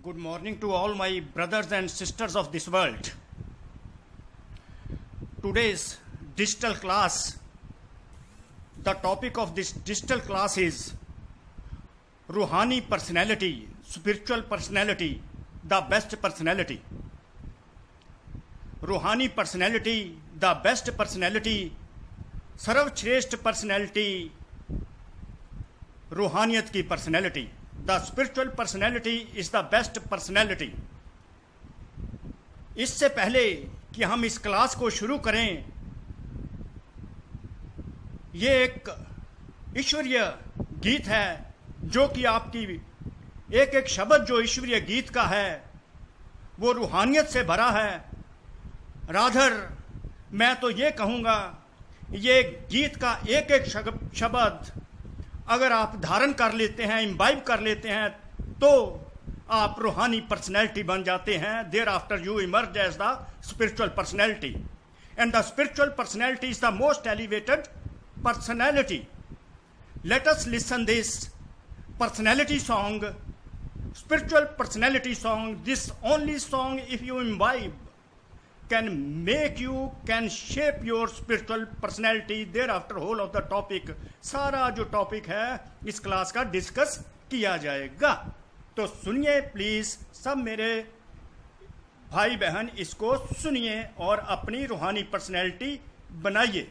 Good morning to all my brothers and sisters of this world. Today's digital class, the topic of this digital class is Ruhani personality, spiritual personality, the best personality. Ruhani personality, the best personality, सर्वश्रेष्ठ personality, रूहानियत की personality. The spiritual personality is the best personality. इससे पहले कि हम इस class को शुरू करें, ये एक ईश्वरीय गीत है जो कि आपकी एक एक शब्द जो ईश्वरीय गीत का है वो रूहानियत से भरा है. राधर मैं तो ये कहूँगा, ये गीत का एक एक शब्द अगर आप धारण कर लेते हैं, इम्बाइब कर लेते हैं, तो आप रूहानी पर्सनैलिटी बन जाते हैं. Thereafter you emerge as the spiritual personality, and the spiritual personality is the most elevated personality. Let us listen this personality song, spiritual personality song. This only song, if you imbibe, can make you, can shape your spiritual personality. Thereafter whole of the topic, सारा जो topic है इस class का discuss किया जाएगा. तो सुनिए please सब मेरे भाई बहन, इसको सुनिए और अपनी रूहानी पर्सनैलिटी बनाइए.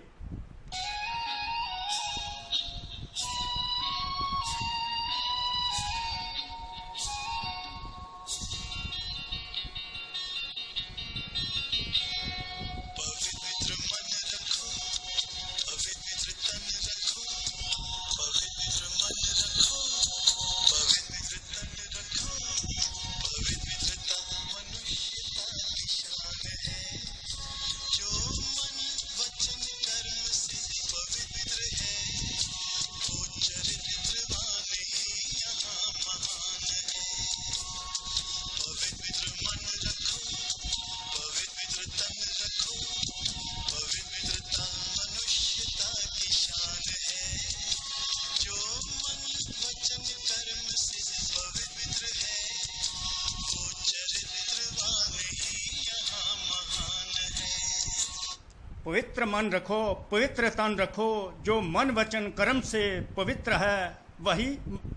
पवित्र मन रखो, पवित्र तन रखो, जो मन वचन कर्म से पवित्र है वही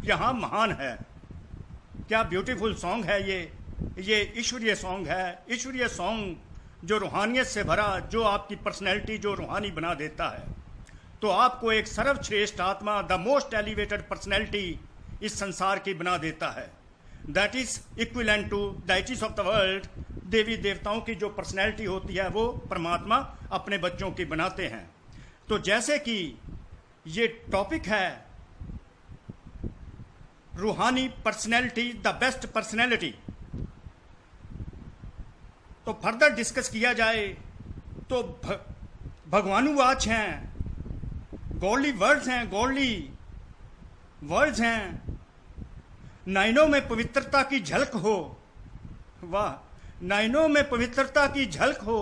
यहाँ महान है. क्या ब्यूटीफुल सॉन्ग है ये ईश्वरीय सॉन्ग है. ईश्वरीय सॉन्ग जो रूहानियत से भरा, जो आपकी पर्सनैलिटी जो रूहानी बना देता है, तो आपको एक सर्वश्रेष्ठ आत्मा, द मोस्ट एलिवेटेड पर्सनैलिटी इस संसार की बना देता है. That is equivalent to deities of the world. देवी देवताओं की जो पर्सनैलिटी होती है वो परमात्मा अपने बच्चों की बनाते हैं. तो जैसे कि ये टॉपिक है रूहानी पर्सनैलिटी, द बेस्ट पर्सनैलिटी, तो फर्दर डिस्कस किया जाए तो भगवानुवाच हैं, गॉडली वर्ड्स हैं, गॉडली वर्ड्स हैं. नयनों में पवित्रता की झलक हो, वाह, नयनों में पवित्रता की झलक हो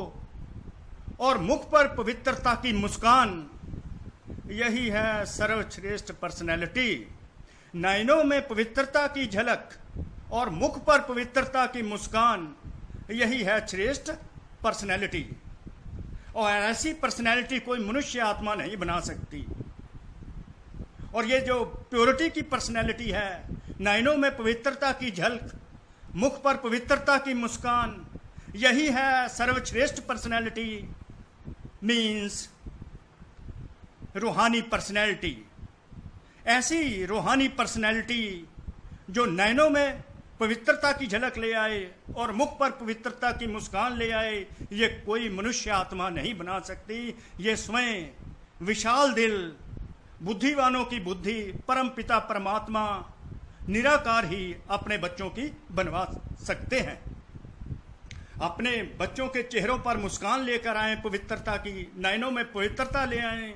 और मुख पर पवित्रता की मुस्कान, यही है सर्वश्रेष्ठ पर्सनैलिटी. नयनों में पवित्रता की झलक और मुख पर पवित्रता की मुस्कान, यही है श्रेष्ठ पर्सनैलिटी. और ऐसी पर्सनैलिटी कोई मनुष्य आत्मा नहीं बना सकती. और ये जो प्योरिटी की पर्सनैलिटी है, नयनों में पवित्रता की झलक, मुख पर पवित्रता की मुस्कान, यही है सर्वश्रेष्ठ पर्सनैलिटी, मीन्स रूहानी पर्सनैलिटी. ऐसी रूहानी पर्सनैलिटी जो नयनों में पवित्रता की झलक ले आए और मुख पर पवित्रता की मुस्कान ले आए, ये कोई मनुष्य आत्मा नहीं बना सकती. ये स्वयं विशाल दिल, बुद्धिवानों की बुद्धि, परम पिता परमात्मा निराकार ही अपने बच्चों की बनवा सकते हैं. अपने बच्चों के चेहरों पर मुस्कान लेकर आए, पवित्रता की, नयनों में पवित्रता ले आए,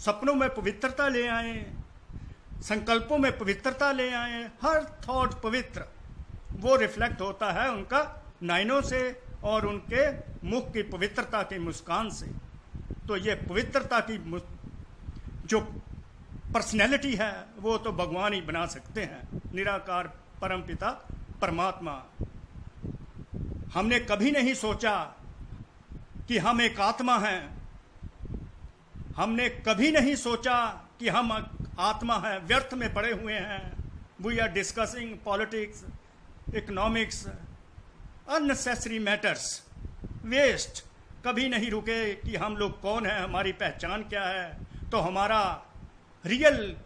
सपनों में पवित्रता ले आए, संकल्पों में पवित्रता ले आए. हर थॉट पवित्र, वो रिफ्लेक्ट होता है उनका नयनों से और उनके मुख की पवित्रता की मुस्कान से. तो ये पवित्रता की जो पर्सनैलिटी है वो तो भगवान ही बना सकते हैं, निराकार परमपिता परमात्मा। हमने कभी नहीं सोचा कि हम एक आत्मा हैं। हमने कभी नहीं सोचा कि हम आत्मा हैं, व्यर्थ में पड़े हुए हैं। We are discussing politics, economics, unnecessary matters, waste. कभी नहीं रुके कि हम लोग कौन हैं, हमारी पहचान क्या है, तो हमारा रियल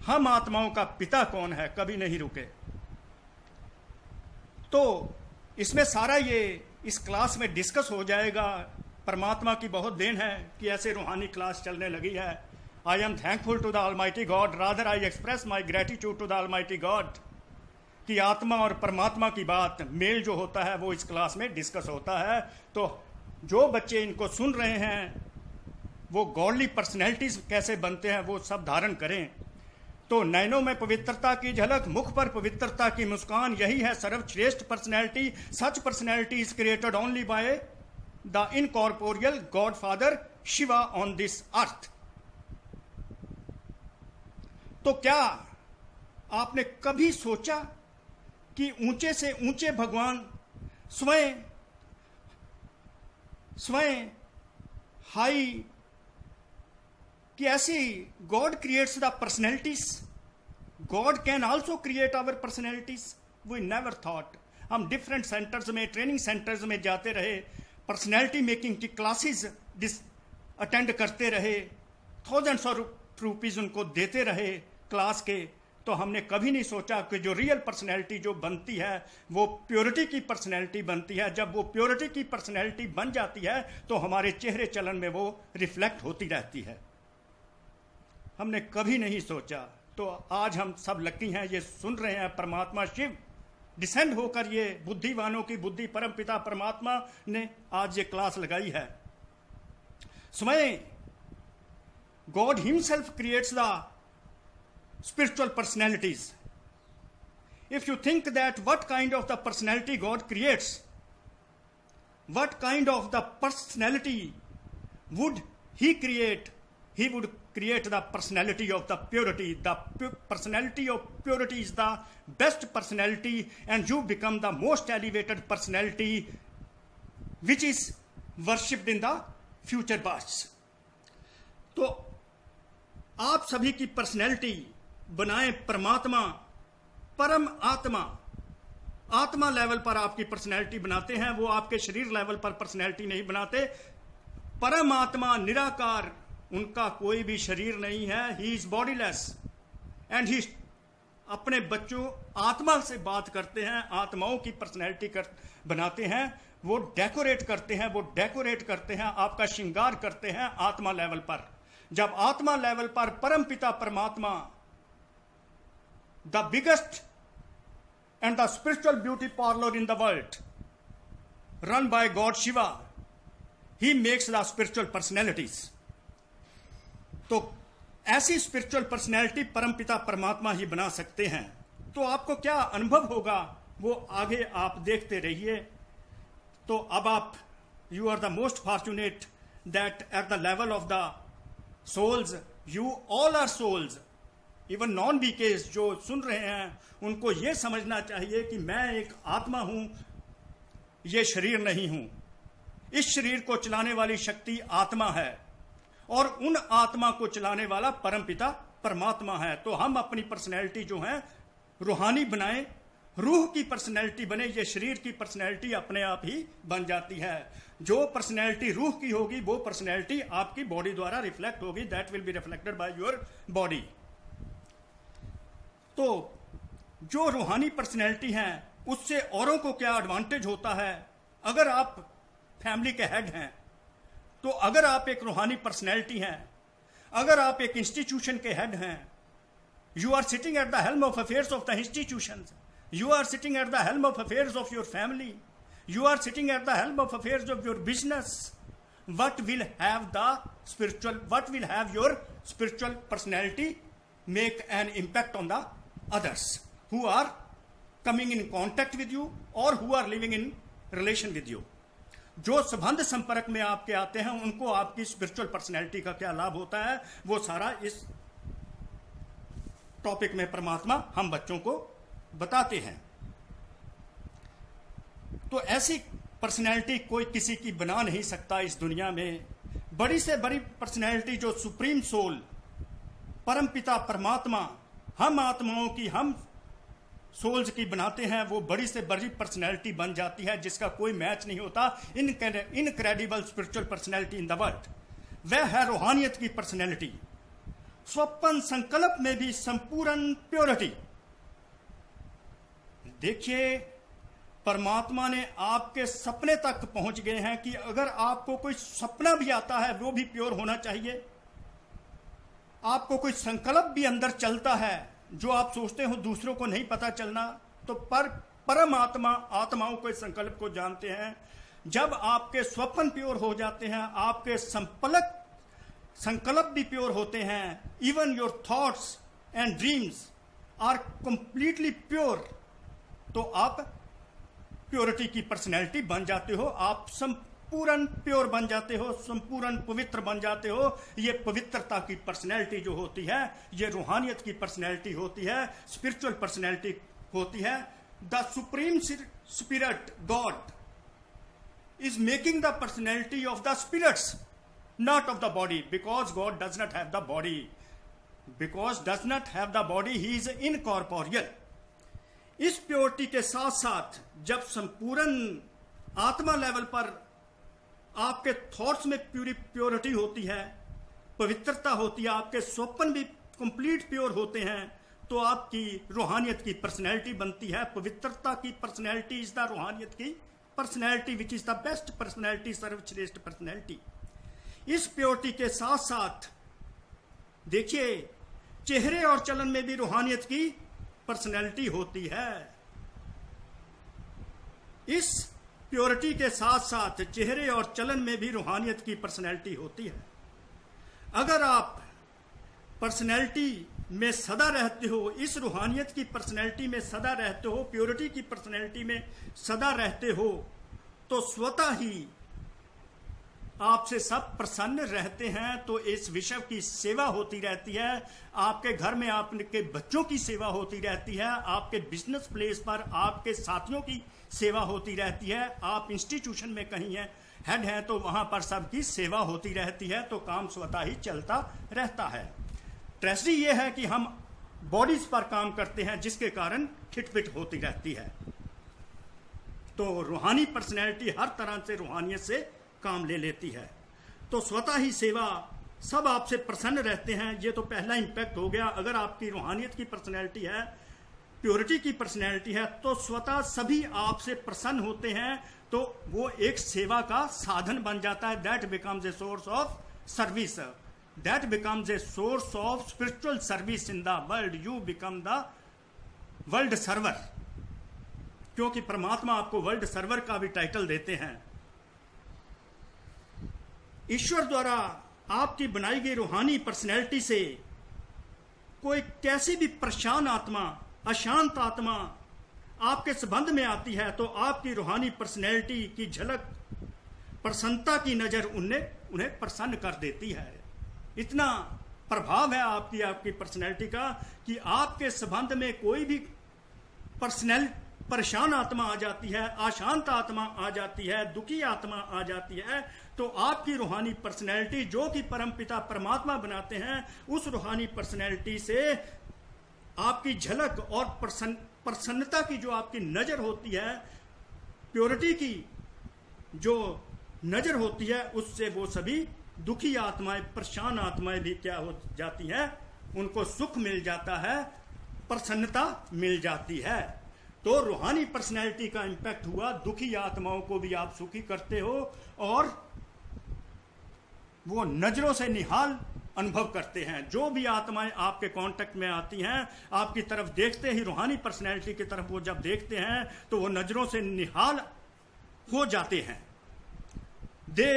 हम आत्माओं का पिता कौन है, कभी नहीं रुके। तो इसमें सारा ये इस क्लास में डिस्कस हो जाएगा। परमात्मा की बहुत देन है कि ऐसे रूहानी क्लास चलने लगी है। I am thankful to the almighty God, rather I express my gratitude to the almighty God कि आत्मा और परमात्मा की बात मेल जो होता है वो इस क्लास में डिस्कस होता है। तो जो बच्चे इनको सुन रहे हैं वो गॉडली पर्सनैलिटीज कैसे बनते हैं वो सब धारण करें। तो नैनों में पवित्रता की झलक, मुख पर पवित्रता की मुस्कान, यही है सर्वश्रेष्ठ personality. Such personality is created only by the incorporeal God father Shiva on this अर्थ। तो क्या आपने कभी सोचा कि ऊंचे से ऊंचे भगवान स्वयं हाई कि ऐसी God creates the personalities, God can also create our personalities. We never thought. हम डिफरेंट सेंटर्स में, ट्रेनिंग सेंटर्स में जाते रहे, पर्सनैलिटी मेकिंग की क्लासेस अटेंड करते रहे, थाउजेंड्स ऑफ रुपीज उनको देते रहे क्लास के। तो हमने कभी नहीं सोचा कि जो रियल पर्सनैलिटी जो बनती है वो प्योरिटी की पर्सनैलिटी बनती है। जब वो प्योरिटी की पर्सनैलिटी बन जाती है तो हमारे चेहरे चलन में वो रिफ्लेक्ट होती रहती है। हमने कभी नहीं सोचा। तो आज हम सब लकी हैं, ये सुन रहे हैं। परमात्मा शिव डिसेंड होकर ये बुद्धिवानों की बुद्धि परमपिता परमात्मा ने आज ये क्लास लगाई है। स्वयं God himself creates the spiritual personalities. If you think that what kind of the personality God creates, what kind of the personality would he create? He would create the personality of the purity. The personality of purity is the best personality, and you become the most elevated personality which is worshipped in the future births. तो आप सभी की personality बनाए परमात्मा, परम आत्मा। आत्मा level पर आपकी पर्सनैलिटी बनाते हैं, वो आपके शरीर लेवल पर पर्सनैलिटी नहीं बनाते। परम आत्मा निराकार, उनका कोई भी शरीर नहीं है। He is bodiless and he अपने बच्चों आत्मा से बात करते हैं, आत्माओं की पर्सनैलिटी बनाते हैं, वो डेकोरेट करते हैं, वो डेकोरेट करते हैं, आपका श्रृंगार करते हैं आत्मा लेवल पर। जब आत्मा लेवल पर परम पिता परमात्मा, the biggest and the spiritual beauty parlor in the world, run by God Shiva, he makes the spiritual personalities. तो ऐसी स्पिरिचुअल पर्सनैलिटी परमपिता परमात्मा ही बना सकते हैं। तो आपको क्या अनुभव होगा वो आगे आप देखते रहिए। तो अब आप, you are the most fortunate that at the level of the souls, you all are souls. Even non BKs जो सुन रहे हैं उनको ये समझना चाहिए कि मैं एक आत्मा हूं, ये शरीर नहीं हूं। इस शरीर को चलाने वाली शक्ति आत्मा है और उन आत्मा को चलाने वाला परमपिता परमात्मा है। तो हम अपनी पर्सनैलिटी जो है रूहानी बनाएं, रूह की पर्सनैलिटी बने। ये शरीर की पर्सनैलिटी अपने आप ही बन जाती है। जो पर्सनैलिटी रूह की होगी वो पर्सनैलिटी आपकी बॉडी द्वारा रिफ्लेक्ट होगी। That will be reflected by your body. तो जो रूहानी पर्सनैलिटी है उससे औरों को क्या एडवांटेज होता है। अगर आप फैमिली के हेड हैं, तो अगर आप एक रूहानी पर्सनैलिटी हैं, अगर आप एक इंस्टीट्यूशन के हेड हैं, you are sitting at the helm of affairs of the institution, you are sitting at the helm of affairs of your family, you are sitting at the helm of affairs of your business, what will have your spiritual personality make an impact on the others who are coming in contact with you or who are living in relation with you। जो संबंध संपर्क में आपके आते हैं उनको आपकी spiritual personality का क्या लाभ होता है वो सारा इस टॉपिक में परमात्मा हम बच्चों को बताते हैं। तो ऐसी पर्सनैलिटी कोई किसी की बना नहीं सकता इस दुनिया में। बड़ी से बड़ी पर्सनैलिटी जो सुप्रीम सोल, परमपिता परमात्मा हम आत्माओं की, हम सोल्स की बनाते हैं, वो बड़ी से बड़ी पर्सनैलिटी बन जाती है जिसका कोई मैच नहीं होता। Incredible spiritual personality in the world, वह है रूहानियत की पर्सनैलिटी। स्वप्न संकल्प में भी संपूर्ण प्योरिटी। देखिए, परमात्मा ने आपके सपने तक पहुंच गए हैं कि अगर आपको कोई सपना भी आता है वो भी प्योर होना चाहिए। आपको कोई संकल्प भी अंदर चलता है जो आप सोचते हो दूसरों को नहीं पता चलना, तो परमात्मा आत्माओं के संकल्प को जानते हैं। जब आपके स्वप्न प्योर हो जाते हैं, आपके संकल्प भी प्योर होते हैं, even your thoughts and dreams are completely pure, तो आप प्योरिटी की पर्सनैलिटी बन जाते हो। आप संपूर्ण प्योर बन जाते हो, संपूर्ण पवित्र बन जाते हो। ये पवित्रता की पर्सनैलिटी जो होती है, ये रूहानियत की पर्सनैलिटी होती है, स्पिरिचुअल पर्सनैलिटी होती है। The supreme spirit God is making the personality of the spirits, not of the body, because God does not have the body. Because does not have the body, he is incorporeal. इस purity के साथ साथ जब संपूर्ण आत्मा level पर आपके thoughts में प्योरिटी होती है, पवित्रता होती है, आपके स्वप्न भी कंप्लीट प्योर होते हैं, तो आपकी रूहानियत की पर्सनैलिटी बनती है। पवित्रता की पर्सनैलिटी इज द रूहानियत की personality which is the best personality, सर्वश्रेष्ठ पर्सनैलिटी। इस प्योरिटी के साथ साथ देखिए, चेहरे और चलन में भी रूहानियत की पर्सनैलिटी होती है। इस प्योरिटी के साथ साथ चेहरे और चलन में भी रूहानियत की पर्सनैलिटी होती है। अगर आप पर्सनैलिटी में सदा रहते हो, इस रूहानियत की पर्सनैलिटी में सदा रहते हो, प्योरिटी की पर्सनैलिटी में सदा रहते हो, तो स्वतः ही आपसे सब प्रसन्न रहते हैं। तो इस विश्व की सेवा होती रहती है, आपके घर में आपके बच्चों की सेवा होती रहती है, आपके बिजनेस प्लेस पर आपके साथियों की सेवा होती रहती है, आप इंस्टीट्यूशन में कहीं हैं, हेड हैं, तो वहां पर सबकी सेवा होती रहती है, तो काम स्वतः ही चलता रहता है। ट्रेजेडी ये है कि हम बॉडीज पर काम करते हैं जिसके कारण खिटपिट होती रहती है। तो रूहानी पर्सनैलिटी हर तरह से रूहानियत से काम ले लेती है, तो स्वतः ही सेवा, सब आपसे प्रसन्न रहते हैं। ये तो पहला इंपैक्ट हो गया। अगर आपकी रूहानियत की पर्सनैलिटी है, प्योरिटी की पर्सनैलिटी है, तो स्वतः सभी आपसे प्रसन्न होते हैं, तो वो एक सेवा का साधन बन जाता है। That becomes a source of service, that becomes a source of spiritual service in the world. You become the world server, क्योंकि परमात्मा आपको वर्ल्ड सर्वर का भी टाइटल देते हैं। ईश्वर द्वारा आपकी बनाई गई रूहानी पर्सनैलिटी से कोई कैसी भी परेशान आत्मा, अशांत आत्मा आपके संबंध में आती है, तो आपकी रूहानी पर्सनैलिटी की झलक, प्रसन्नता की नजर उन्हें प्रसन्न कर देती है। इतना प्रभाव है आपकी पर्सनैलिटी का कि आपके संबंध में कोई भी परेशान आत्मा आ जाती है, अशांत आत्मा आ जाती है, दुखी आत्मा आ जाती है, तो आपकी रूहानी पर्सनैलिटी जो कि परमपिता परमात्मा बनाते हैं, उस रूहानी पर्सनैलिटी से आपकी झलक और प्रसन्नता की जो आपकी नजर होती है, प्योरिटी की जो नजर होती है, उससे वो सभी दुखी आत्माएं, परेशान आत्माएं भी क्या हो जाती हैं, उनको सुख मिल जाता है, प्रसन्नता मिल जाती है। तो रूहानी पर्सनैलिटी का इंपैक्ट हुआ, दुखी आत्माओं को भी आप सुखी करते हो और वो नजरों से निहाल अनुभव करते हैं। जो भी आत्माएं आपके कांटेक्ट में आती हैं, आपकी तरफ देखते ही, रूहानी पर्सनैलिटी की तरफ वो जब देखते हैं तो वो नजरों से निहाल हो जाते हैं। They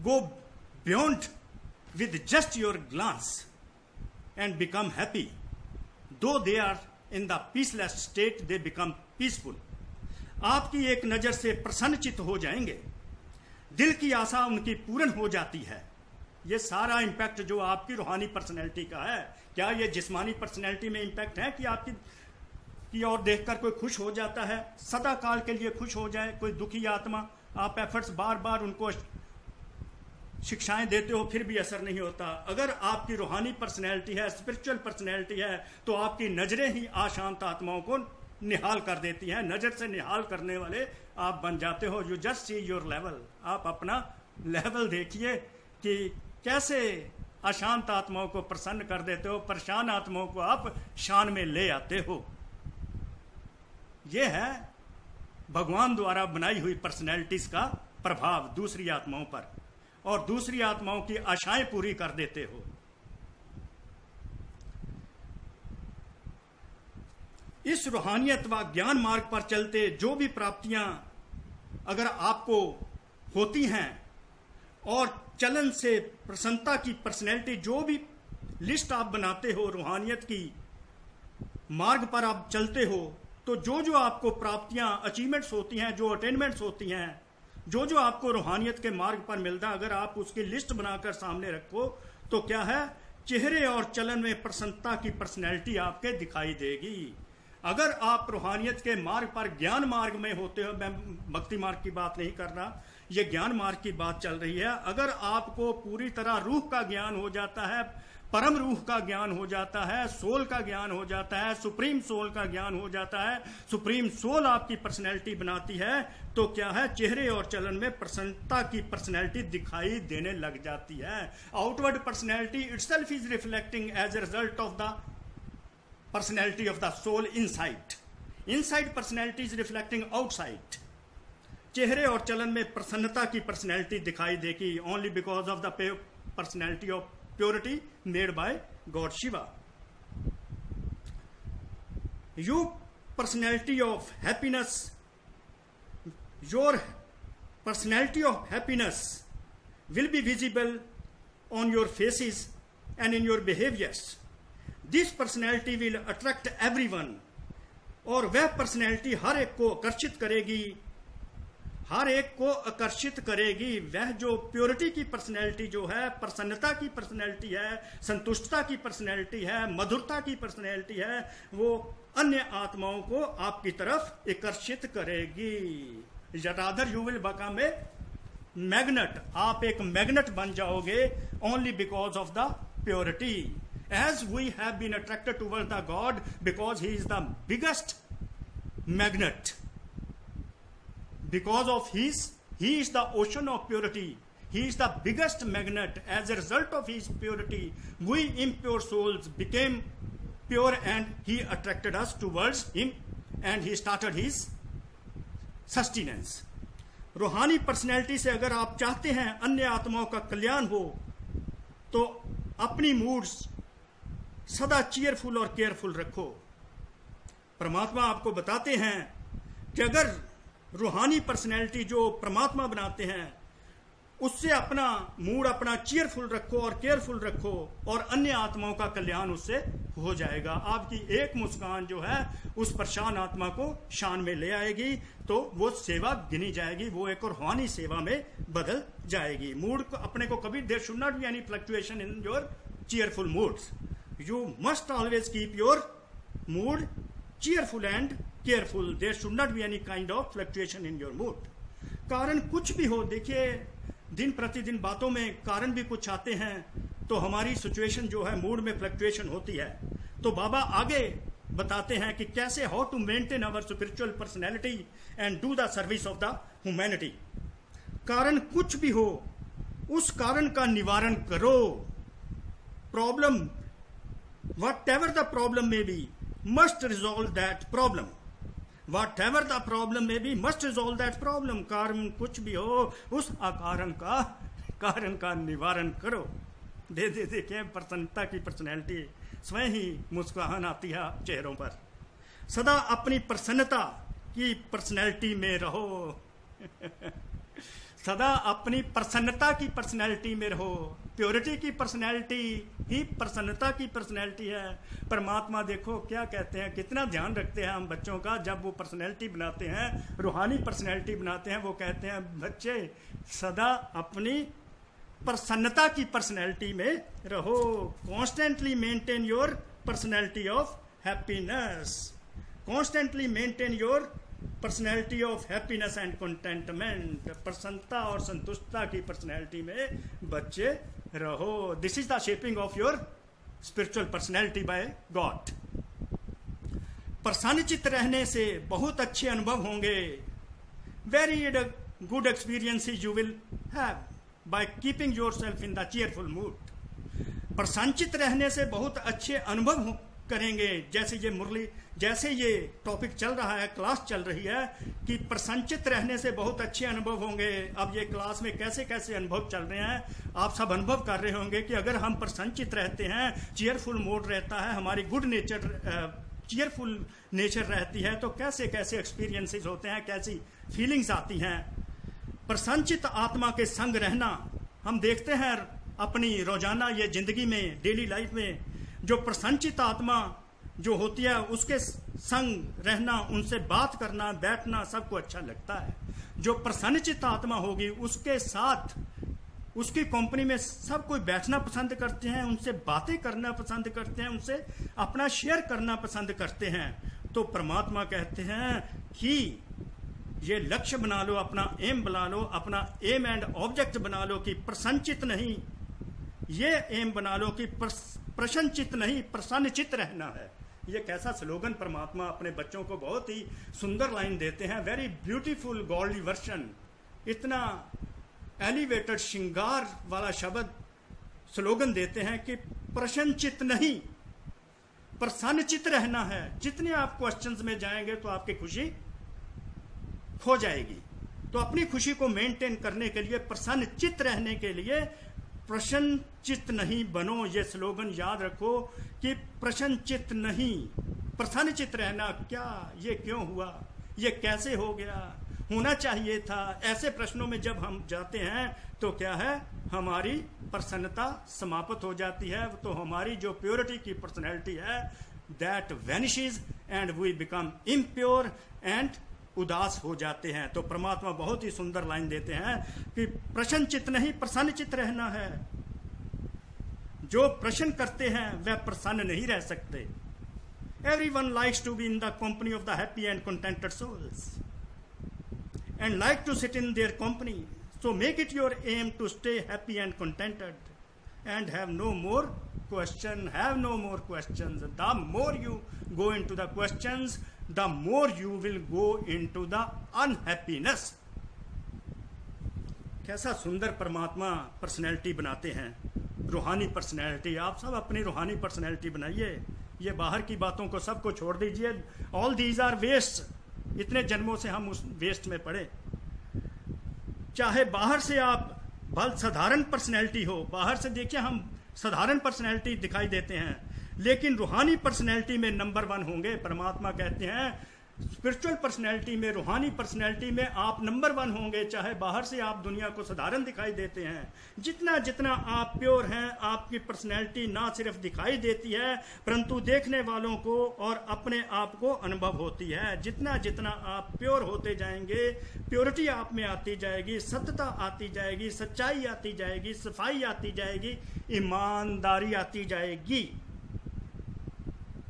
go beyond with just your glance and become happy, though they are in the peaceless state they become peaceful. आपकी एक नजर से प्रसन्नचित्त हो जाएंगे, दिल की आशा उनकी पूर्ण हो जाती है। ये सारा इंपैक्ट जो आपकी रूहानी पर्सनैलिटी का है, क्या ये जिस्मानी पर्सनैलिटी में इंपैक्ट है कि आपकी की ओर देखकर कोई खुश हो जाता है, सदा काल के लिए खुश हो जाए। कोई दुखी आत्मा, आप एफर्ट्स बार बार उनको शिक्षाएं देते हो फिर भी असर नहीं होता। अगर आपकी रूहानी पर्सनैलिटी है, स्पिरिचुअल पर्सनैलिटी है, तो आपकी नजरें ही अशांत आत्माओं को निहाल कर देती हैं। नजर से निहाल करने वाले आप बन जाते हो। You just see your level, आप अपना लेवल देखिए कि कैसे अशांत आत्माओं को प्रसन्न कर देते हो, परेशान आत्माओं को आप शान में ले आते हो। यह है भगवान द्वारा बनाई हुई पर्सनैलिटीज का प्रभाव दूसरी आत्माओं पर, और दूसरी आत्माओं की आशाएं पूरी कर देते हो। इस रूहानियत व ज्ञान मार्ग पर चलते जो भी प्राप्तियां अगर आपको होती हैं, और चलन से प्रसन्नता की पर्सनैलिटी, जो भी लिस्ट आप बनाते हो रूहानियत की मार्ग पर आप चलते हो, तो जो जो आपको प्राप्तियां, अचीवमेंट्स होती हैं, जो अटेनमेंट्स होती हैं, जो जो आपको रूहानियत के मार्ग पर मिलता है, अगर आप उसकी लिस्ट बनाकर सामने रखो तो क्या है, चेहरे और चलन में प्रसन्नता की पर्सनैलिटी आपके दिखाई देगी। अगर आप रूहानियत के मार्ग पर, ज्ञान मार्ग में होते हो, मैं भक्ति मार्ग की बात नहीं कर रहा, ये ज्ञान मार्ग की बात चल रही है। अगर आपको पूरी तरह रूह का ज्ञान हो जाता है, परम रूह का ज्ञान हो जाता है, सोल का ज्ञान हो जाता है, सुप्रीम सोल का ज्ञान हो जाता है, सुप्रीम सोल आपकी पर्सनैलिटी बनाती है, तो क्या है, चेहरे और चलन में प्रसन्नता की पर्सनैलिटी दिखाई देने लग जाती है। Outward personality itself is reflecting as a result of the personality of the soul inside. Inside personality is reflecting outside. चेहरे और चलन में प्रसन्नता की पर्सनैलिटी दिखाई देगी only because of the personality of purity made by God Shiva. You personality of happiness, your personality of happiness will be visible on your faces and in your behaviors. This personality will attract everyone. और वह personality हर एक को आकर्षित करेगी, हर एक को आकर्षित करेगी। वह जो प्योरिटी की पर्सनैलिटी जो है, प्रसन्नता की पर्सनैलिटी है, संतुष्टता की पर्सनैलिटी है, मधुरता की पर्सनैलिटी है, वो अन्य आत्माओं को आपकी तरफ आकर्षित करेगी। Rather you will become a magnet, आप एक मैग्नेट बन जाओगे only because of the purity. As we have been attracted towards the God because he is the biggest magnet, because of he is the ocean of purity, he is the biggest magnet. As a result of his purity, we impure souls became pure and he attracted us towards him and he started his sustenance. रूहानी personality से अगर आप चाहते हैं अन्य आत्माओं का कल्याण हो, तो अपनी मूड्स सदा चीयरफुल और केयरफुल रखो। परमात्मा आपको बताते हैं कि अगर रूहानी पर्सनैलिटी जो परमात्मा बनाते हैं, उससे अपना मूड अपना चीयरफुल रखो और केयरफुल रखो, और अन्य आत्माओं का कल्याण उससे हो जाएगा। आपकी एक मुस्कान जो है उस परेशान आत्मा को शान में ले आएगी, तो वो सेवा गिनी जाएगी, वो एक रूहानी सेवा में बदल जाएगी। मूड को अपने को कभी, there should not be any fluctuation in your cheerful moods. You must always keep your mood cheerful and careful. There should not be any kind of fluctuation in your mood. कारण कुछ भी हो, देखिए दिन प्रतिदिन बातों में कारण भी कुछ आते हैं, तो हमारी सिचुएशन जो है, मूड में फ्लक्चुएशन होती है। तो बाबा आगे बताते हैं कि कैसे how to maintain our spiritual personality and do the service of the humanity. कारण कुछ भी हो, उस कारण का निवारण करो। Problem, whatever the problem may be, must resolve that problem. Whatever the problem may be, must resolve that problem. कारण कुछ भी हो, उस अकारण का कारण का निवारण करो। दे देखिए प्रसन्नता की पर्सनैलिटी, स्वयं ही मुस्कुराहट आती है चेहरों पर। सदा अपनी प्रसन्नता की पर्सनैलिटी में रहो। सदा अपनी प्रसन्नता की पर्सनैलिटी में रहो। प्योरिटी की पर्सनैलिटी ही प्रसन्नता की पर्सनैलिटी है। परमात्मा देखो क्या कहते हैं, कितना ध्यान रखते हैं हम बच्चों का। जब वो पर्सनैलिटी बनाते हैं, रूहानी पर्सनैलिटी बनाते हैं, वो कहते हैं बच्चे सदा अपनी प्रसन्नता की पर्सनैलिटी में रहो। Constantly maintain your personality of happiness. Constantly maintain your personality of happiness and contentment. प्रसन्नता और संतुष्टता की पर्सनैलिटी में बच्चे रहो। This is the shaping of your spiritual personality by God. प्रसन्नचित्त रहने से बहुत अच्छे अनुभव होंगे। Very good experiences you will have by keeping yourself in the cheerful mood. प्रसन्नचित्त रहने से बहुत अच्छे अनुभव करेंगे। जैसे ये टॉपिक चल रहा है, क्लास चल रही है कि प्रसन्नचित्त रहने से बहुत अच्छे अनुभव होंगे। अब ये क्लास में कैसे कैसे अनुभव चल रहे हैं, आप सब अनुभव कर रहे होंगे कि अगर हम प्रसन्नचित्त रहते हैं, चीयरफुल मूड रहता है, हमारी गुड नेचर चीयरफुल नेचर रहती है, तो कैसे कैसे एक्सपीरियंसेस होते हैं, कैसी फीलिंग्स आती हैं। प्रसन्नचित्त आत्मा के संग रहना, हम देखते हैं अपनी रोजाना ये जिंदगी में, डेली लाइफ में, जो प्रसन्नचित्त आत्मा जो होती है उसके संग रहना, उनसे बात करना, बैठना सबको अच्छा लगता है। जो प्रसन्नचित्त आत्मा होगी उसके साथ, उसकी कंपनी में सब कोई बैठना पसंद करते हैं, उनसे बातें करना पसंद करते हैं, उनसे अपना शेयर करना पसंद करते हैं। तो परमात्मा कहते हैं कि ये लक्ष्य बना लो, अपना एम बना लो, अपना एम एंड ऑब्जेक्ट बना लो कि प्रसन्नचित्त नहीं, ये एम बना लो कि प्रसन्नचित्त नहीं, प्रसन्नचित्त रहना है। ये कैसा स्लोगन परमात्मा अपने बच्चों को बहुत ही सुंदर लाइन देते हैं। वेरी ब्यूटीफुल गॉडली वर्शन, इतना एलिवेटेड श्रृंगार वाला शब्द स्लोगन देते हैं कि प्रसन्नचित्त नहीं, प्रसन्नचित्त रहना है। जितने आप क्वेश्चंस में जाएंगे तो आपकी खुशी खो जाएगी। तो अपनी खुशी को मेंटेन करने के लिए, प्रसन्नचित्त रहने के लिए, प्रसन्नचित्त नहीं बनो। ये स्लोगन याद रखो कि प्रसन्नचित्त नहीं, प्रसन्नचित्त रहना। क्या ये क्यों हुआ, ये कैसे हो गया, होना चाहिए था, ऐसे प्रश्नों में जब हम जाते हैं तो क्या है, हमारी प्रसन्नता समाप्त हो जाती है। तो हमारी जो प्योरिटी की पर्सनैलिटी है that vanishes and we become impure and उदास हो जाते हैं। तो परमात्मा बहुत ही सुंदर लाइन देते हैं कि प्रसन्नचित्त नहीं, प्रसन्नचित्त रहना है। जो प्रश्न करते हैं वह प्रसन्न नहीं रह सकते। Everyone likes to be in the company of the happy and contented souls and like to sit in their company. So make it your aim to stay happy and contented and have no more questions. The more you go into the questions, the more you will go into the unhappiness. कैसा सुंदर परमात्मा personality बनाते हैं, रूहानी personality. आप सब अपनी रूहानी पर्सनैलिटी बनाइए। ये बाहर की बातों को सबको छोड़ दीजिए। All these are waste. इतने जन्मों से हम उस वेस्ट में पड़े। चाहे बाहर से आप भल साधारण पर्सनैलिटी हो, बाहर से देखिए हम साधारण पर्सनैलिटी दिखाई देते हैं, लेकिन रूहानी पर्सनैलिटी में नंबर 1 होंगे। परमात्मा कहते हैं स्पिरिचुअल पर्सनैलिटी में, रूहानी पर्सनैलिटी में आप नंबर 1 होंगे। चाहे बाहर से आप दुनिया को साधारण दिखाई देते हैं, जितना जितना आप प्योर हैं, आपकी पर्सनैलिटी ना सिर्फ दिखाई देती है परंतु देखने वालों को और अपने आप को अनुभव होती है। जितना जितना आप प्योर होते जाएंगे, प्योरिटी आप में आती जाएगी, सत्यता आती जाएगी, सच्चाई आती जाएगी, सफाई आती जाएगी, ईमानदारी आती जाएगी,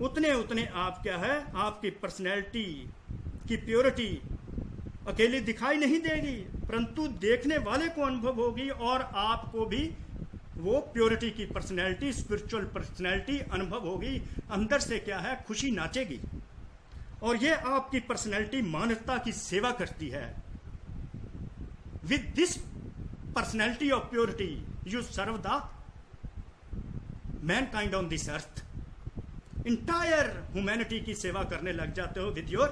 उतने उतने आप क्या है, आपकी पर्सनैलिटी की प्योरिटी अकेली दिखाई नहीं देगी परंतु देखने वाले को अनुभव होगी और आपको भी वो प्योरिटी की पर्सनैलिटी, स्पिरिचुअल पर्सनैलिटी अनुभव होगी। अंदर से क्या है, खुशी नाचेगी। और ये आपकी पर्सनैलिटी मानवता की सेवा करती है। With this personality of purity you serve the mankind on this earth. Entire humanity की सेवा करने लग जाते हो with your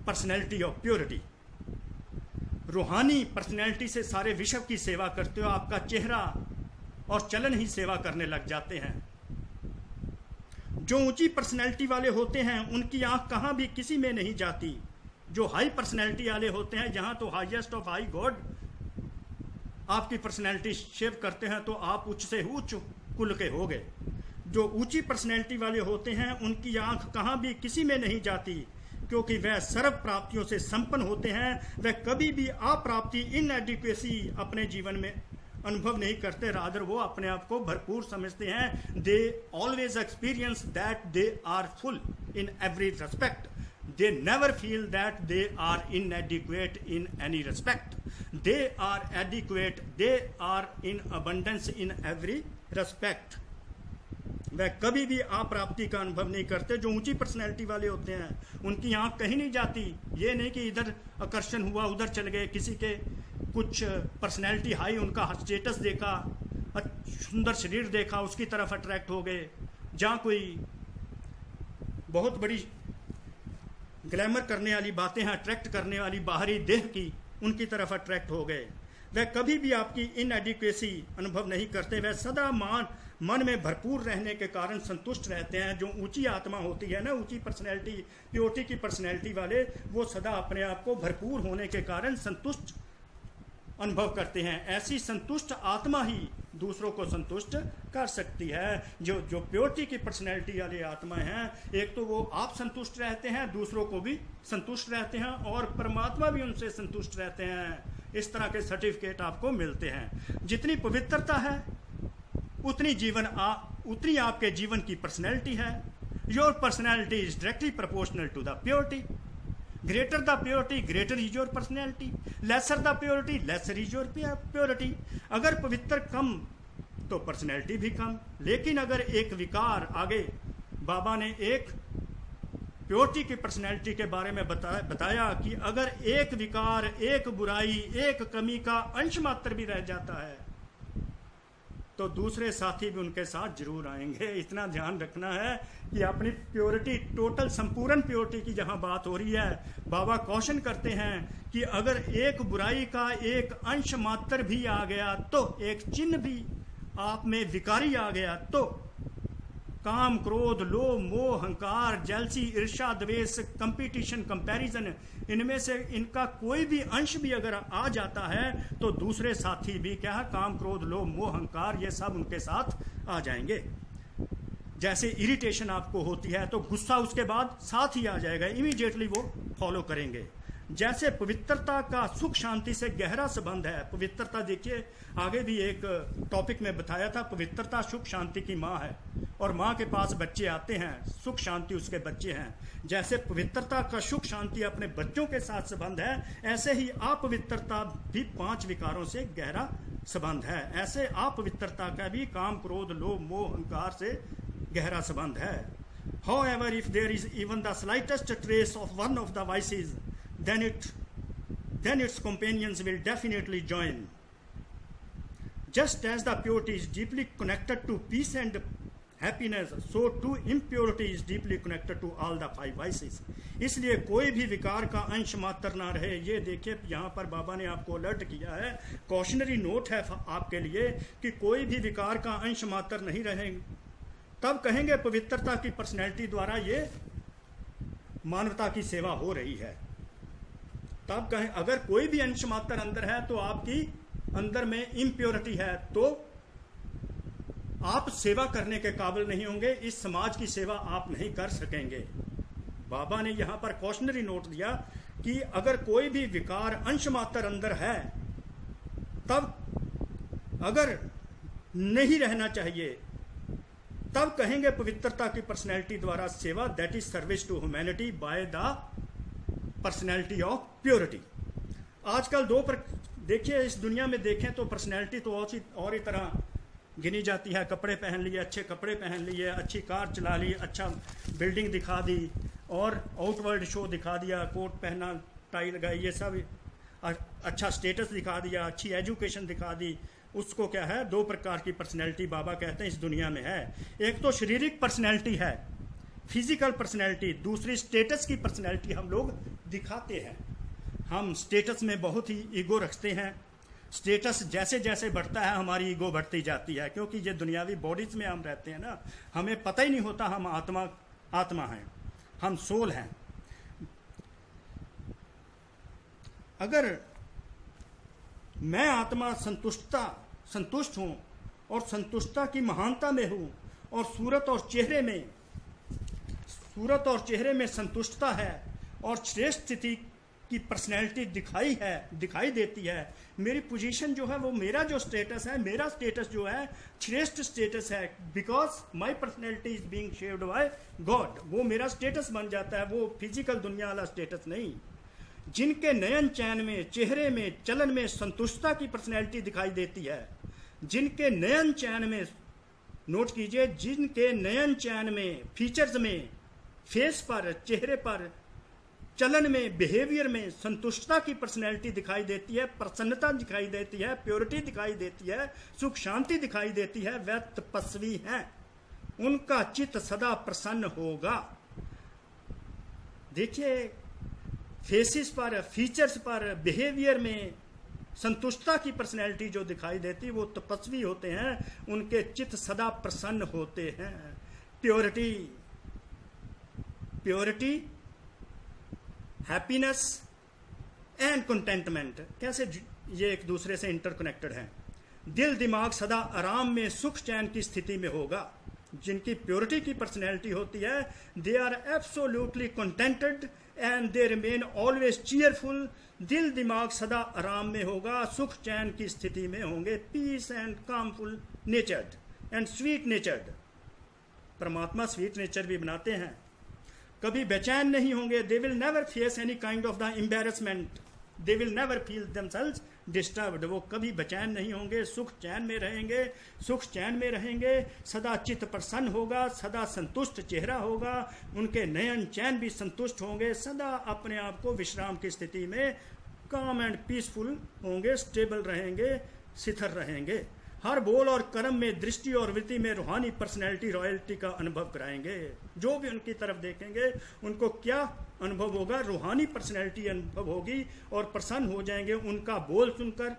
personality of purity. रूहानी पर्सनैलिटी से सारे विश्व की सेवा करते हो। आपका चेहरा और चलन ही सेवा करने लग जाते हैं। जो ऊंची पर्सनैलिटी वाले होते हैं उनकी आंख कहां भी किसी में नहीं जाती। जो हाई पर्सनैलिटी वाले होते हैं, यहां तो हाईएस्ट ऑफ हाई गॉड आपकी पर्सनैलिटी शेव करते हैं तो आप उच्च से उच्च कुल के हो गए। जो ऊंची पर्सनैलिटी वाले होते हैं उनकी आंख कहां भी किसी में नहीं जाती क्योंकि वह सर्व प्राप्तियों से संपन्न होते हैं। वह कभी भी अप्राप्ति, इनएडिक्वेसी अपने जीवन में अनुभव नहीं करते, रादर वो अपने आप को भरपूर समझते हैं। They always experience that they are full. in every respect. They never feel that they are inadequate in any respect. They are adequate, they are in abundance in every respect. वह कभी भी अप्राप्ति का अनुभव नहीं करते। जो ऊंची पर्सनैलिटी वाले होते हैं उनकी आंख कहीं नहीं जाती। ये नहीं कि इधर आकर्षण हुआ उधर चल गए, किसी के कुछ पर्सनैलिटी हाई, उनका स्टेटस देखा, सुंदर शरीर देखा, उसकी तरफ अट्रैक्ट हो गए। जहाँ कोई बहुत बड़ी ग्लैमर करने वाली बातें हैं, अट्रैक्ट करने वाली बाहरी देह की, उनकी तरफ अट्रैक्ट हो गए। वह कभी भी आपकी इनएडिक्वेसी अनुभव नहीं करते। वह सदा मन में भरपूर रहने के कारण संतुष्ट रहते हैं। जो ऊंची आत्मा होती है ना, ऊंची पर्सनैलिटी, प्योरिटी की पर्सनैलिटी वाले, वो सदा अपने आप को भरपूर होने के कारण संतुष्ट अनुभव करते हैं। ऐसी संतुष्ट आत्मा ही दूसरों को संतुष्ट कर सकती है। जो प्योरिटी की पर्सनैलिटी वाली आत्मा हैं, एक तो वो आप संतुष्ट रहते हैं, दूसरों को भी संतुष्ट रहते हैं और परमात्मा भी उनसे संतुष्ट रहते हैं। इस तरह के सर्टिफिकेट आपको मिलते हैं। जितनी पवित्रता है उतनी आपके जीवन की पर्सनैलिटी है। Your personality is directly proportional to the purity. Greater the purity, greater is your personality. Lesser the purity, lesser is your purity. अगर पवित्र कम तो पर्सनैलिटी भी कम। लेकिन अगर एक विकार, आगे बाबा ने एक प्योरिटी की पर्सनैलिटी के बारे में बताया कि अगर एक विकार, एक बुराई, एक कमी का अंश मात्र भी रह जाता है तो दूसरे साथी भी उनके साथ जरूर आएंगे। इतना ध्यान रखना है कि अपनी प्योरिटी, टोटल संपूर्ण प्योरिटी की जहां बात हो रही है, बाबा कॉशन करते हैं कि अगर एक बुराई का एक अंश मात्र भी आ गया, तो एक चिन्ह भी आप में विकारी आ गया, तो काम, क्रोध, लोभ, मोह, अहंकार, जेलसी, ईर्ष्या, द्वेष, कंपटीशन, कंपैरिजन, इनमें से इनका कोई भी अंश भी अगर आ जाता है तो दूसरे साथी भी क्या है, काम, क्रोध, लोभ, मोह, अहंकार, ये सब उनके साथ आ जाएंगे। जैसे इरिटेशन आपको होती है तो गुस्सा उसके बाद साथ ही आ जाएगा, इमीडिएटली वो फॉलो करेंगे। जैसे पवित्रता का सुख शांति से गहरा संबंध है। पवित्रता देखिए, आगे भी एक टॉपिक में बताया था, पवित्रता सुख शांति की माँ है और माँ के पास बच्चे आते हैं, सुख शांति उसके बच्चे हैं। जैसे पवित्रता का सुख शांति अपने बच्चों के साथ संबंध है, ऐसे ही अपवित्रता भी 5 विकारों से गहरा संबंध है। ऐसे अपवित्रता का भी काम, क्रोध, लोभ, मोह, अहंकार से गहरा संबंध है। However, if there is even the slightest trace of one of the vices, then its companions will definitely join. Just as the purity is deeply connected to peace and happiness, so too impurity is deeply connected to all the 5 vices. इसलिए कोई भी विकार का अंश मात्र ना रहे। ये देखिए, यहाँ पर बाबा ने आपको अलर्ट किया है, कॉशनरी नोट है आपके लिए कि कोई भी विकार का अंश मात्र नहीं रहे। तब कहेंगे पवित्रता की पर्सनैलिटी द्वारा ये मानवता की सेवा हो रही है। तब कहें अगर कोई भी अंश मात्र अंदर है तो आपकी अंदर में इम्प्योरिटी है, तो आप सेवा करने के काबिल नहीं होंगे, इस समाज की सेवा आप नहीं कर सकेंगे। बाबा ने यहां पर कॉशनरी नोट दिया कि अगर कोई भी विकार अंश मात्र अंदर है, तब अगर नहीं रहना चाहिए, तब कहेंगे पवित्रता की पर्सनैलिटी द्वारा सेवा, that is service to humanity by the personality of purity. आजकल देखिए, इस दुनिया में देखें तो पर्सनैलिटी तो और ही तरह गिनी जाती है। कपड़े पहन लिए, अच्छे कपड़े पहन लिए, अच्छी कार चला ली, अच्छा बिल्डिंग दिखा दी और आउटवर्ड शो दिखा दिया, कोट पहना, टाई लगाई, ये सब अच्छा स्टेटस दिखा दिया, अच्छी एजुकेशन दिखा दी। उसको क्या है, 2 प्रकार की पर्सनैलिटी बाबा कहते हैं इस दुनिया में है। एक तो शारीरिक पर्सनैलिटी है, फिजिकल पर्सनैलिटी। दूसरी स्टेटस की पर्सनैलिटी हम लोग दिखाते हैं। हम स्टेटस में बहुत ही ईगो रखते हैं। स्टेटस जैसे जैसे बढ़ता है हमारी ईगो बढ़ती जाती है, क्योंकि ये दुनियावी बॉडीज में हम रहते हैं ना, हमें पता ही नहीं होता हम आत्मा हैं, हम सोल हैं। अगर मैं आत्मा संतुष्ट हूं और संतुष्टता की महानता में हूं और सूरत और चेहरे में संतुष्टता है और श्रेष्ठ स्थिति की पर्सनैलिटी दिखाई देती है। मेरी पोजीशन जो है वो, मेरा जो स्टेटस है, मेरा स्टेटस जो है श्रेष्ठ स्टेटस है, because my personality is being shaped by God. वो मेरा स्टेटस बन जाता है, वो फिजिकल दुनिया वाला स्टेटस नहीं। जिनके नयन चैन में, चेहरे में, चलन में संतुष्टता की पर्सनैलिटी दिखाई देती है, जिनके नयन चैन में, नोट कीजिए, जिनके नयन चैन में, फीचर्स में, फेस पर, चेहरे पर, चलन में, बिहेवियर में संतुष्टता की पर्सनैलिटी दिखाई देती है, प्रसन्नता दिखाई देती है, प्योरिटी दिखाई देती है, सुख शांति दिखाई देती है, वह तपस्वी हैं, उनका चित्त सदा प्रसन्न होगा। देखिए, फेसिस पर, फीचर्स पर, बिहेवियर में संतुष्टता की पर्सनैलिटी जो दिखाई देती है वो तपस्वी होते हैं, उनके चित्त सदा प्रसन्न होते हैं। प्योरिटी, हैप्पीनेस एंड कंटेंटमेंट, कैसे ये एक दूसरे से इंटरकनेक्टेड हैं। दिल दिमाग सदा आराम में, सुख चैन की स्थिति में होगा। जिनकी प्योरिटी की पर्सनैलिटी होती है, they are absolutely contented and they remain always cheerful. दिल दिमाग सदा आराम में होगा, सुख चैन की स्थिति में होंगे। Peace and calmful natured and sweet natured, परमात्मा स्वीट नेचर भी बनाते हैं। कभी बेचैन नहीं होंगे। They will never face any kind of the embarrassment, they will never feel themselves disturbed. वो कभी बेचैन नहीं होंगे, सुख चैन में रहेंगे, सदा चित्त प्रसन्न होगा, सदा संतुष्ट चेहरा होगा, उनके नयन चैन भी संतुष्ट होंगे, सदा अपने आप को विश्राम की स्थिति में काम एंड पीसफुल होंगे, स्टेबल रहेंगे, स्थिर रहेंगे। हर बोल और कर्म में, दृष्टि और वृत्ति में रूहानी पर्सनैलिटी, रॉयल्टी का अनुभव कराएंगे। जो भी उनकी तरफ देखेंगे उनको क्या अनुभव होगा? रूहानी पर्सनैलिटी अनुभव होगी और प्रसन्न हो जाएंगे। उनका बोल सुनकर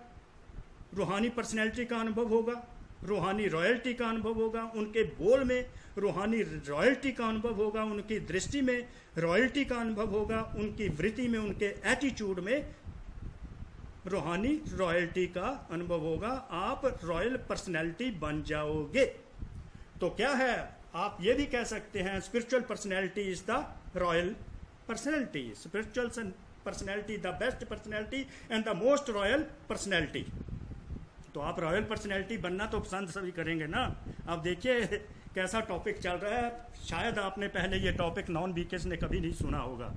रूहानी पर्सनैलिटी का अनुभव होगा, रूहानी रॉयल्टी का अनुभव होगा। उनके बोल में रूहानी रॉयल्टी का अनुभव होगा, उनकी दृष्टि में रॉयल्टी का अनुभव होगा, उनकी वृत्ति में, उनके एटीट्यूड में रूहानी रॉयल्टी का अनुभव होगा। आप रॉयल पर्सनैलिटी बन जाओगे। तो क्या है, आप ये भी कह सकते हैं spiritual personality is the royal personality, spiritual personality the best personality and the most royal personality. तो आप रॉयल पर्सनैलिटी बनना तो पसंद सभी करेंगे ना। अब देखिए कैसा टॉपिक चल रहा है, शायद आपने पहले ये टॉपिक नॉन बीकेस ने कभी नहीं सुना होगा।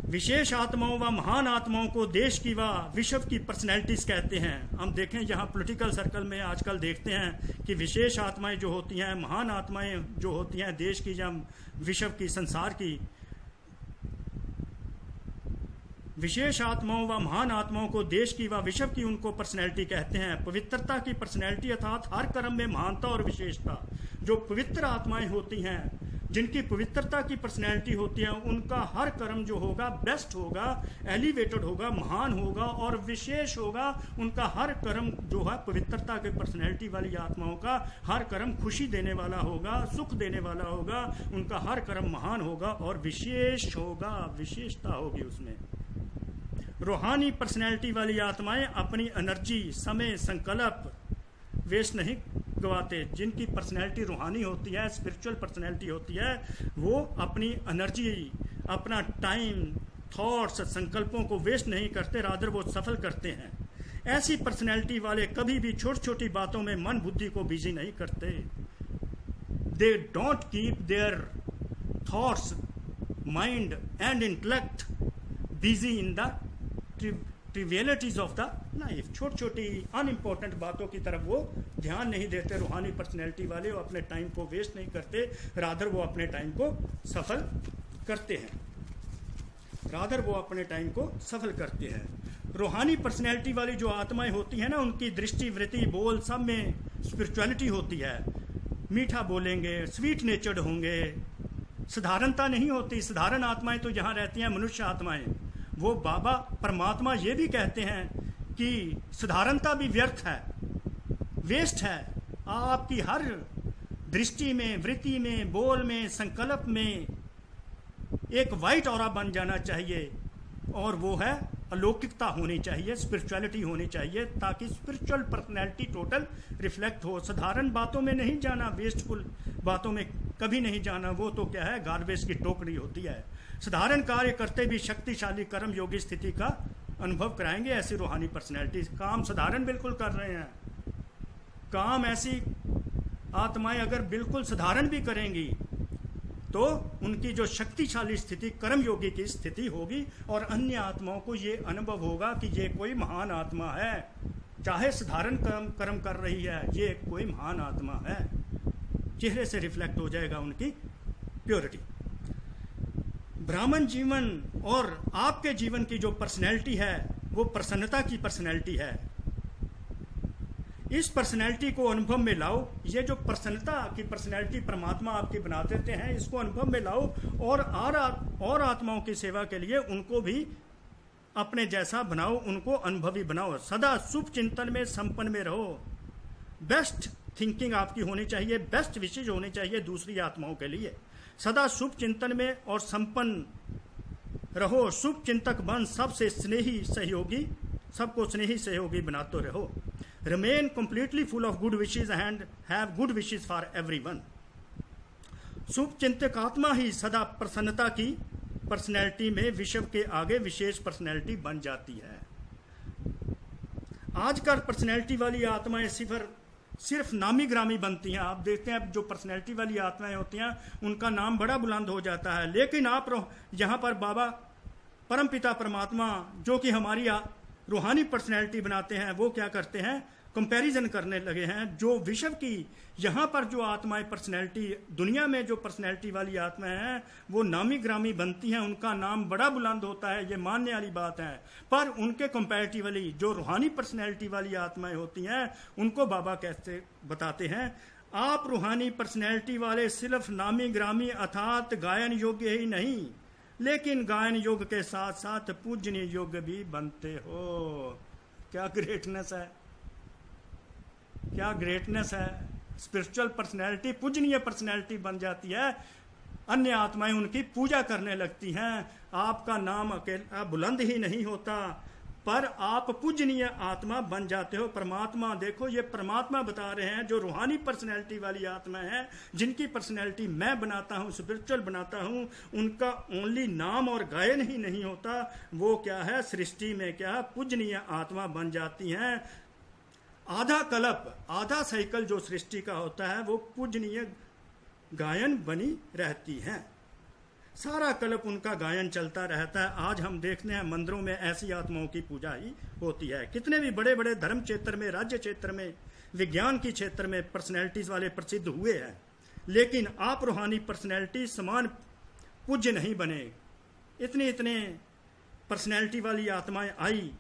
विशेष आत्माओं व महान आत्माओं को देश की व विश्व की पर्सनैलिटीज कहते हैं। हम देखें जहां पॉलिटिकल सर्कल में आजकल देखते हैं कि विशेष आत्माएं जो होती हैं, महान आत्माएं जो होती हैं देश की या विश्व की, संसार की, विशेष आत्माओं व महान आत्माओं को देश की व विश्व की उनको पर्सनैलिटी कहते हैं। पवित्रता की पर्सनैलिटी अर्थात हर कर्म में महानता और विशेषता। जो पवित्र आत्माएं होती हैं, जिनकी पवित्रता की पर्सनैलिटी होती है, उनका हर कर्म जो होगा बेस्ट होगा, एलिवेटेड होगा, महान होगा और विशेष होगा। उनका हर कर्म जो है पवित्रता के पर्सनैलिटी वाली आत्माओं का हर कर्म खुशी देने वाला होगा, सुख देने वाला होगा। उनका हर कर्म महान होगा और विशेष होगा, विशेषता होगी उसमें। रूहानी पर्सनैलिटी वाली आत्माएं अपनी एनर्जी, समय, संकल्प वेस्ट नहीं गवाते। जिनकी पर्सनैलिटी रूहानी होती है, स्पिरिचुअल पर्सनैलिटी होती है, वो अपनी एनर्जी, अपना टाइम, थॉट्स, संकल्पों को वेस्ट नहीं करते, रादर वो सफल करते हैं। ऐसी पर्सनैलिटी वाले कभी भी छोटी छोटी बातों में मन बुद्धि को बिजी नहीं करते। They don't keep their thoughts, mind and intellect busy in the trivialities of the life. छोटी छोटी अनइम्पोर्टेंट बातों की तरफ वो ध्यान नहीं देते। रूहानी पर्सनैलिटी वाले वो अपने टाइम को वेस्ट नहीं करते, रादर वो अपने टाइम को सफल करते हैं, रूहानी पर्सनैलिटी वाली जो आत्माएं होती हैं ना, उनकी दृष्टि, वृत्ति, बोल सब में स्पिरिचुअलिटी होती है। मीठा बोलेंगे, स्वीट नेचर्ड होंगे, साधारणता नहीं होती। साधारण आत्माएं तो जहाँ रहती हैं मनुष्य आत्माएं, वो बाबा परमात्मा ये भी कहते हैं कि साधारणता भी व्यर्थ है, वेस्ट है। आपकी हर दृष्टि में, वृत्ति में, बोल में, संकल्प में एक वाइट ऑरा बन जाना चाहिए और वो है अलौकिकता होनी चाहिए, स्पिरिचुअलिटी होनी चाहिए, ताकि स्पिरिचुअल पर्सनैलिटी टोटल रिफ्लेक्ट हो। साधारण बातों में नहीं जाना, वेस्टफुल बातों में कभी नहीं जाना, वो तो क्या है, गार्बेज की टोकरी होती है। साधारण कार्य करते भी शक्तिशाली कर्म योगी स्थिति का अनुभव कराएंगे। ऐसी रूहानी पर्सनैलिटी काम साधारण बिल्कुल कर रहे हैं, काम ऐसी आत्माएं अगर बिल्कुल साधारण भी करेंगी तो उनकी जो शक्तिशाली स्थिति कर्म योगी की स्थिति होगी और अन्य आत्माओं को ये अनुभव होगा कि ये कोई महान आत्मा है, चाहे साधारण कर्म कर रही है, ये कोई महान आत्मा है। चेहरे से रिफ्लेक्ट हो जाएगा उनकी प्योरिटी। ब्राह्मण जीवन और आपके जीवन की जो पर्सनैलिटी है वो प्रसन्नता की पर्सनैलिटी है। इस पर्सनैलिटी को अनुभव में लाओ। ये जो प्रसन्नता की पर्सनैलिटी परमात्मा आपकी बना देते हैं, इसको अनुभव में लाओ और आत्माओं की सेवा के लिए उनको भी अपने जैसा बनाओ, उनको अनुभवी बनाओ। सदा शुभ चिंतन में संपन्न में रहो। बेस्ट थिंकिंग आपकी होनी चाहिए, बेस्ट विशेष होनी चाहिए दूसरी आत्माओं के लिए। सदा शुभ चिंतन में और संपन्न रहो। शुभ चिंतक बन सबसे स्नेही सहयोगी, सबको स्नेही सहयोगी बनाते रहो। Remain completely full of good wishes and have good wishes for everyone. शुभ चिंतक आत्मा ही सदा प्रसन्नता की पर्सनैलिटी में विश्व के आगे विशेष पर्सनैलिटी बन जाती है। आजकल पर्सनैलिटी वाली आत्माएं सिर्फ नामी ग्रामी बनती हैं। आप देखते हैं जो पर्सनैलिटी वाली आत्माएं होती हैं उनका नाम बड़ा बुलंद हो जाता है, लेकिन आप यहाँ पर बाबा परमपिता परमात्मा जो कि हमारी रूहानी पर्सनैलिटी बनाते हैं, वो क्या करते हैं, कंपैरिजन करने लगे हैं। जो विश्व की यहाँ पर जो आत्माएं पर्सनैलिटी दुनिया में जो पर्सनैलिटी वाली आत्माएं हैं वो नामी ग्रामी बनती हैं, उनका नाम बड़ा बुलंद होता है, ये मानने वाली बात है। पर उनके कंपैरेटिवली जो रूहानी पर्सनैलिटी वाली आत्माएं होती हैं उनको बाबा कैसे बताते हैं, आप रूहानी पर्सनैलिटी वाले सिर्फ नामी ग्रामी अर्थात गायन योग्य ही नहीं, लेकिन गायन योग के साथ साथ पूजनीय योग भी बनते हो। क्या ग्रेटनेस है, क्या ग्रेटनेस है। स्पिरिचुअल पर्सनैलिटी पूजनीय पर्सनैलिटी बन जाती है, अन्य आत्माएं उनकी पूजा करने लगती हैं। आपका नाम अकेला बुलंद ही नहीं होता पर आप पूजनीय आत्मा बन जाते हो। परमात्मा देखो, ये परमात्मा बता रहे हैं जो रूहानी पर्सनैलिटी वाली आत्मा है, जिनकी पर्सनैलिटी मैं बनाता हूँ, स्पिरिचुअल बनाता हूँ, उनका ओनली नाम और गायन ही नहीं होता, वो क्या है, सृष्टि में क्या पूजनीय आत्मा बन जाती हैं। आधा कल्प, आधा साइकिल जो सृष्टि का होता है वो पूजनीय गायन बनी रहती हैं। सारा कल्प उनका गायन चलता रहता है। आज हम देखते हैं मंदिरों में ऐसी आत्माओं की पूजा ही होती है। कितने भी बड़े बड़े धर्म क्षेत्र में, राज्य क्षेत्र में, विज्ञान की क्षेत्र में पर्सनैलिटीज वाले प्रसिद्ध हुए हैं, लेकिन आप रूहानी पर्सनैलिटी समान पूज्य नहीं बने। इतने पर्सनैलिटी वाली आत्माएं आई,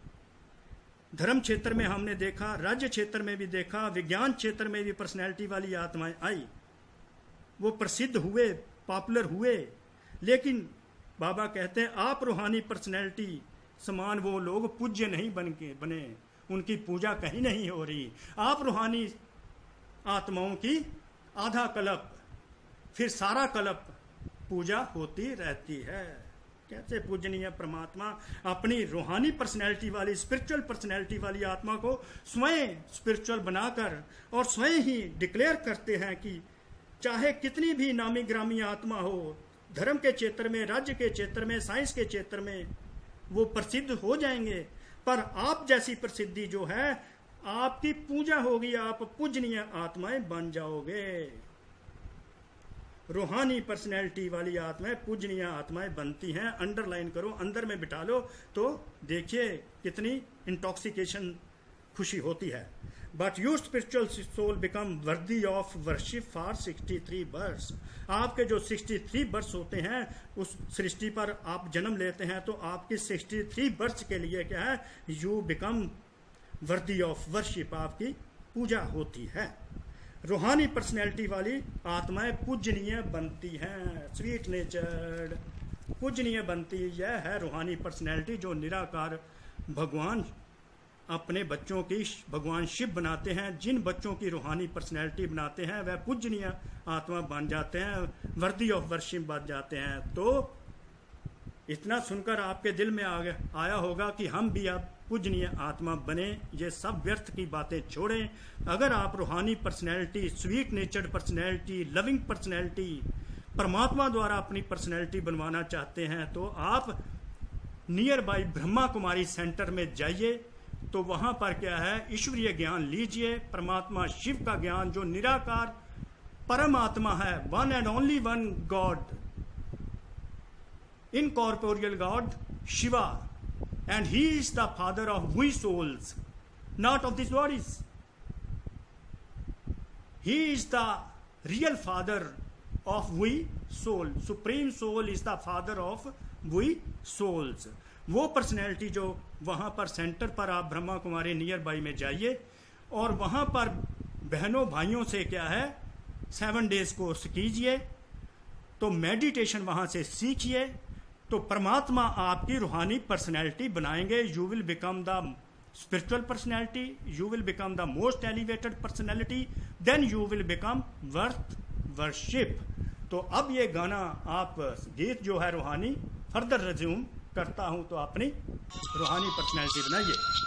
धर्म क्षेत्र में हमने देखा, राज्य क्षेत्र में भी देखा, विज्ञान क्षेत्र में भी पर्सनैलिटी वाली आत्माएं आई, वो प्रसिद्ध हुए, पॉपुलर हुए, लेकिन बाबा कहते हैं आप रूहानी पर्सनैलिटी समान वो लोग पूज्य नहीं बने, उनकी पूजा कहीं नहीं हो रही। आप रूहानी आत्माओं की आधा कल्प, फिर सारा कल्प पूजा होती रहती है। कैसे पूजनीय परमात्मा अपनी रूहानी पर्सनैलिटी वाली, स्पिरिचुअल पर्सनैलिटी वाली आत्मा को स्वयं स्पिरिचुअल बनाकर और स्वयं ही डिक्लेयर करते हैं कि चाहे कितनी भी नामी ग्रामी आत्मा हो, धर्म के क्षेत्र में, राज्य के क्षेत्र में, साइंस के क्षेत्र में वो प्रसिद्ध हो जाएंगे, पर आप जैसी प्रसिद्धि जो है आपकी पूजा होगी, आप पूजनीय आत्माएं बन जाओगे। रूहानी पर्सनैलिटी वाली आत्माएं पूजनीय आत्माएं बनती हैं। अंडरलाइन करो, अंदर में बिठा लो तो देखिए कितनी इंटॉक्सिकेशन खुशी होती है। But your spiritual soul become worthy of worship for 63 birth. आपके जो 63 बर्थ होते हैं उस सृष्टि पर आप जन्म लेते हैं, तो आपकी 63 बर्थ के लिए क्या है, you become worthy of worship, आपकी पूजा होती है। रूहानी पर्सनैलिटी वाली आत्माएं पूजनीय बनती हैं, स्वीट नेचर्ड पूजनीय बनती। यह है रूहानी पर्सनैलिटी जो निराकार भगवान अपने बच्चों की भगवान शिव बनाते हैं। जिन बच्चों की रूहानी पर्सनैलिटी बनाते हैं वह पूजनीय आत्मा बन जाते हैं, वर्दी ऑफ वर्शिप बन जाते हैं। तो इतना सुनकर आपके दिल में आया होगा कि हम भी अब पूजनीय आत्मा बने। ये सब व्यर्थ की बातें छोड़ें। अगर आप रूहानी personality, sweet नेचर्ड personality, loving personality परमात्मा द्वारा अपनी पर्सनैलिटी बनवाना चाहते हैं तो आप near by Brahma Kumari centre में जाइए, तो वहां पर क्या है, ईश्वरीय ज्ञान लीजिए, परमात्मा शिव का ज्ञान जो निराकार परमात्मा है, one and only one God, incorporeal God Shiva, and he is the father of we souls, not of this bodies. He is the real father of we soul. Supreme soul is the father of we souls. वो personality जो वहाँ पर centre पर आप Brahma Kumari near by में जाइए और वहाँ पर बहनों भाइयों से क्या है 7 days कोर्स कीजिए, तो मेडिटेशन वहाँ से सीखिए, तो परमात्मा आपकी रूहानी पर्सनैलिटी बनाएंगे. You will become the spiritual personality, you will become the most elevated personality, then you will become worth worship. तो अब ये गाना आप गीत जो है रूहानी फर्दर रिज्यूम करता हूं, तो अपनी रूहानी पर्सनैलिटी बनाइए.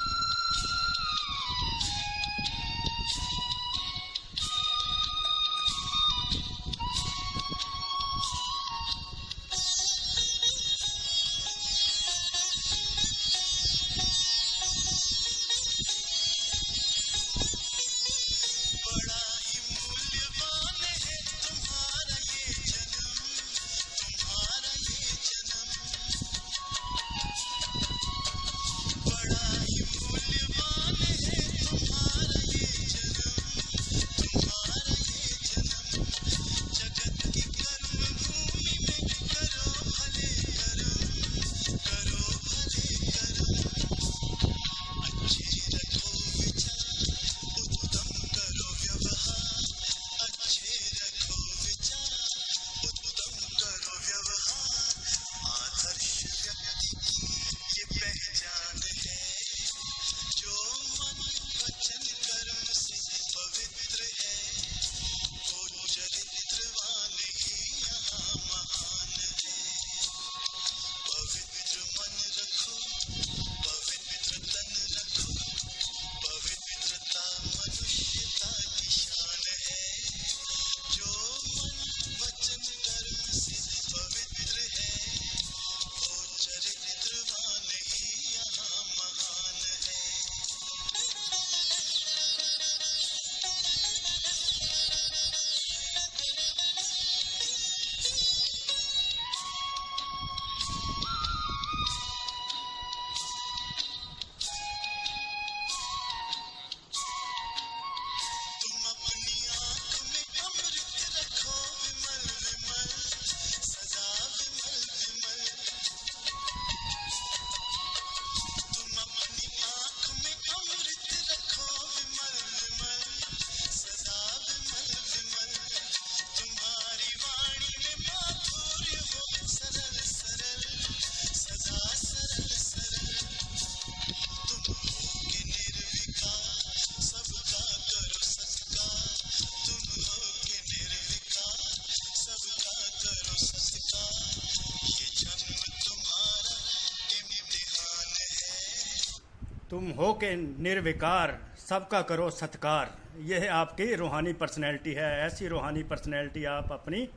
तुम हो के निर्विकार, सबका करो सत्कार. यह आपकी रूहानी पर्सनैलिटी है. ऐसी रूहानी पर्सनैलिटी आप अपनी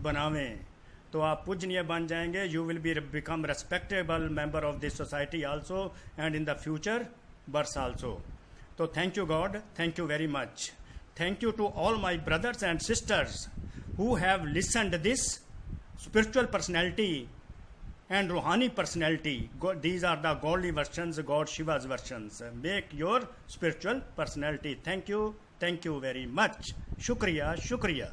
बनावें तो आप पूजनीय बन जाएंगे. You will be become respectable member of this society also and in the future birth also. तो thank you God, thank you very much. Thank you to all my brothers and sisters who have listened this spiritual personality and Ruhani personality. These are the godly versions, God Shiva's versions. Make your spiritual personality. Thank you very much. Shukriya, shukriya.